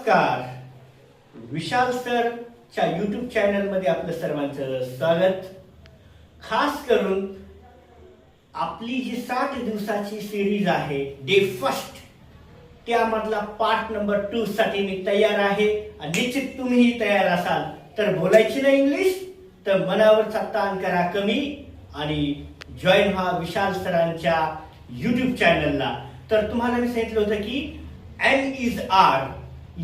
नमस्कार. विशाल सरच्या यूट्यूब चॅनलमध्ये आपलं सर्वांचं स्वागत. खास करून आपली जी 60 दिवसाची सिरीज आहे डे फर्स्ट, त्यामधला पार्ट नंबर 2 साठी मी तयार आहे. आणि निश्चित तुम्हीही तयार असाल तर बोलायची ना इंग्लिश, तर मनावरचा ताण करा कमी आणि जॉईन व्हा विशाल सरांच्या यूट्यूब चॅनलला. तर तुम्हाला मी सांगितलं होतं की एम इज आर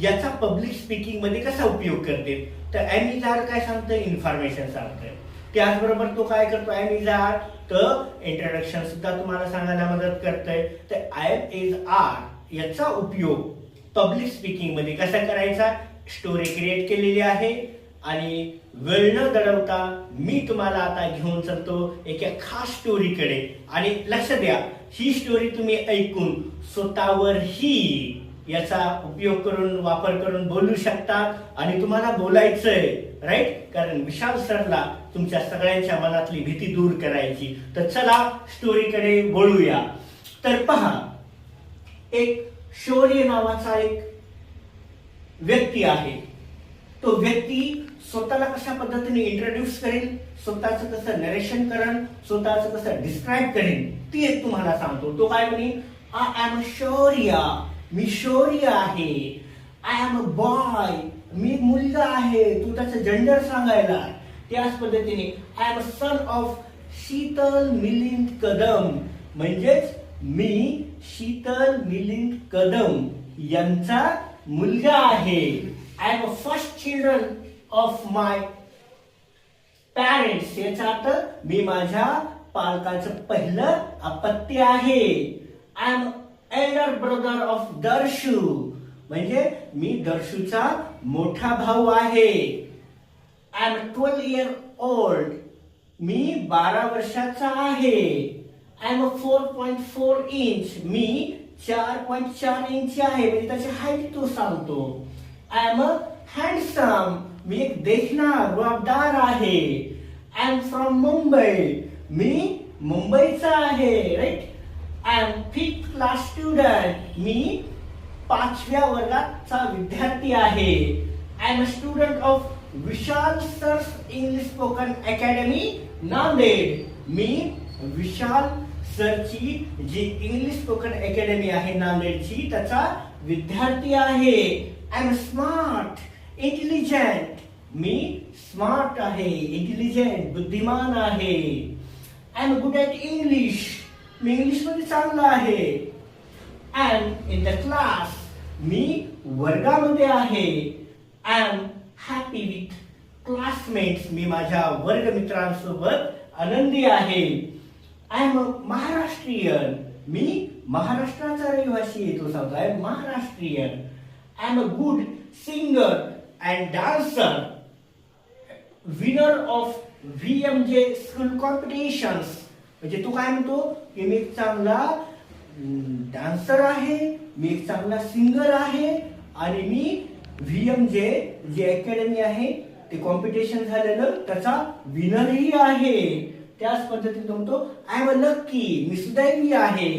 याचा पब्लिक स्पीकिंग मध्ये कसा उपयोग करते. तर एम इज आर काय सांगतं, इन्फॉर्मेशन सांगतंय. त्याचबरोबर तो काय करतो, एम इज आर तर इंट्रोडक्शन सुद्धा तुम्हाला सांगायला मदत करतोय. तर एम इज आर याचा उपयोग पब्लिक स्पीकिंग मध्ये कसा करायचा, स्टोरी क्रिएट केलेली आहे. आणि वेळ न दडवता मी तुम्हाला आता घेऊन चालतो एका खास स्टोरीकडे. आणि लक्ष द्या, ही स्टोरी तुम्ही ऐकून स्वतःवरही याचा उपयोग करून वापर करून बोलू शकतात. आणि तुम्हाला बोलायचंय राईट, कारण विशाल सरला तुमच्या सगळ्यांच्या मनातली भीती दूर करायची. तर चला स्टोरीकडे वळूया. तर पहा, एक शौर्य नावाचा एक व्यक्ती आहे. तो व्यक्ती स्वतःला कशा पद्धतीने इंट्रोड्यूस करेल, स्वतःचं कसं नरेशन करेल, स्वतःचं कसं डिस्क्राईब करेल, ती एक तुम्हाला सांगतो. तो काय म्हणे, आय एम शौर्य, मी शौर्य आहे. आय एम अ बॉय, मी मुलगा आहे. तू त्याचं जेंडर सांगायला. त्याच पद्धतीने I am a son of Sheetal Milind Kadam, म्हणजेच मी शीतल मिलिंद कदम यांचा मुलगा आहे. I am a first children of my parents, याचा अर्थ मी माझ्या पालकांचं पहिलं अपत्य आहे. I am elder brother of Darshu, म्हणजे मी दर्शूचा मोठा भाऊ आहे. आय एम 12 इयर ओल्ड, मी 12 वर्षाचा आहे. आय एम 4.4 इंच, मी 4.4 इंच आहे. म्हणजे त्याची हाईट तो सांगतो. आय एम हँडसम, मी एक देखणा रुबाबदार आहे. आय एम फ्रॉम मुंबई, मी मुंबईचा आहे. Right. I am 5th class student, मी 5व्या वर्गाचा विद्यार्थी आहे. I am a student of Vishal sir's English spoken academy Nanded, मी विशाल सरची जी इंग्लिश स्पोकन अकॅडमी आहे नांदेडची, त्याचा विद्यार्थी आहे. आय एम स्मार्ट इंटेलिजंट, मी स्मार्ट आहे, इंटेलिजंट बुद्धिमान आहे. I am good at English, मी इंग्लिश मध्ये चांगला आहे. I am in the class, मी वर्गामध्ये आहे. I am happy with classmates, मी माझ्या वर्गमित्रांसोबत आनंदी आहे. आय एम महाराष्ट्रीयन, मी महाराष्ट्राचा रहिवासी आहे. तो सांगतो I am Maharashtrian. I am a good singer and dancer, winner of VMJ school competitions, म्हणजे तू काय म्हणतो की मी एक चांगला डान्सर आहे, मी एक चांगला सिंगर आहे आणि मी VMJ जे अकॅडमी आहे ते कॉम्पिटिशन झालेलं त्याचा विनरही आहे. त्याच पद्धतीने तो म्हणतो आय एम अ लकी, मी सुदैवी आहे.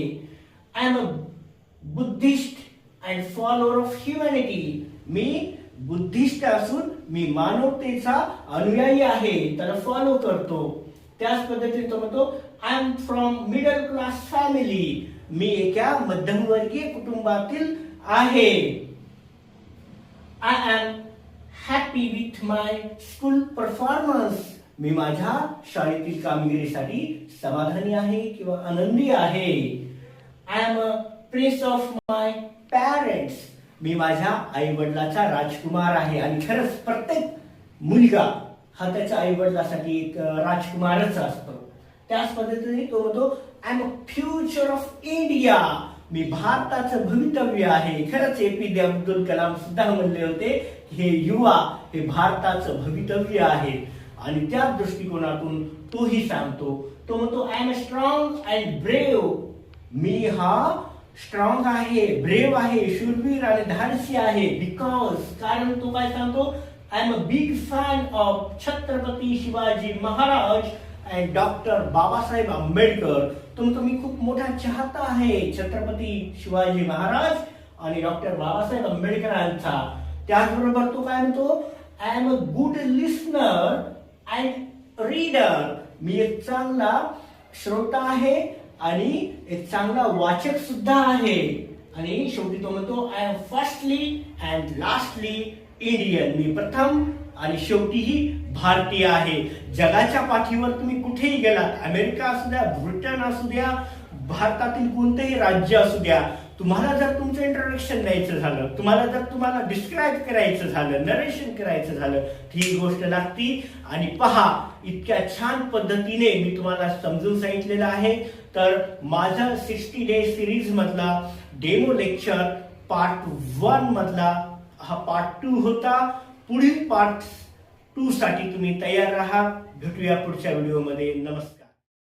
I am a Buddhist and follower of humanity, me Buddhist असून मी मानवतेचा अनुयायी आहे, त्याला फॉलो करतो. त्याच पद्धतीने तो म्हणतो I am from middle class family, मी एका मध्यमवर्गीय कुटुंबातील आहे. I am happy with my school performance, मी माझ्या शाळेतील कामगिरीसाठी समाधानी आहे किंवा आनंदी आहे. I am a prince of my parents, मी माझ्या आई वडिलाचा राजकुमार आहे. आणि खरंच प्रत्येक मुलगा हा त्याच्या आई वडिलासाठी एक राजकुमारच असतो. त्याच पद्धतीने तो म्हणतो I am a future of India, मी भारताचं भवितव्य आहे. खरंच APJ अब्दुल कलाम सुद्धा म्हणले होते हे युवा हे भारताचं भवितव्य आहे. आणि त्या दृष्टिकोनातून तोही सांगतो. तो म्हणतो I am a strong and brave, मी हा स्ट्रॉंग आहे, ब्रेव आहे, शूरवीर आणि धाडसी आहे. बिकॉज, कारण तो काय सांगतो, I am a big fan of Chhatrapati Shivaji Maharaj and doctor Babasaheb Ambedkar. तुम्ही खूप मोठा चाहता आहे छत्रपती शिवाजी महाराज आणि डॉक्टर बाबासाहेब आंबेडकरांचा. त्याचबरोबर तो काय म्हणतो, I am a good listener and reader. मी एक चांगला श्रोता आहे आणि एक चांगला वाचक सुद्धा आहे. आणि शेवटी तो म्हणतो, I am firstly and lastly Indian. मी प्रथम आणि शेवटीही भारतीय आहे. जगाच्या पाठीवर तुम्ही कुठेही गेलात, अमेरिका असू द्या, ब्रिटन असू द्या, भारतातील कोणतेही राज्य असू द्या, तुम्हाला जर तुमचं इंट्रोडक्शन द्यायचं झालं, तुम्हाला डिस्क्राईब करायचं झालं, नरेशन करायचं झालं, ही गोष्ट लागती. आणि पहा, इतक्या छान पद्धतीने मी तुम्हाला समजून सांगितलेलं आहे. तर माझं 60 डे सिरीज मधला डेमो लेक्चर पार्ट 1 मधला हा पार्ट 2 होता. पुढील पार्ट 2 साठी तुम्ही तयार राहा. भेटूया पुढच्या व्हिडिओमध्ये. नमस्कार.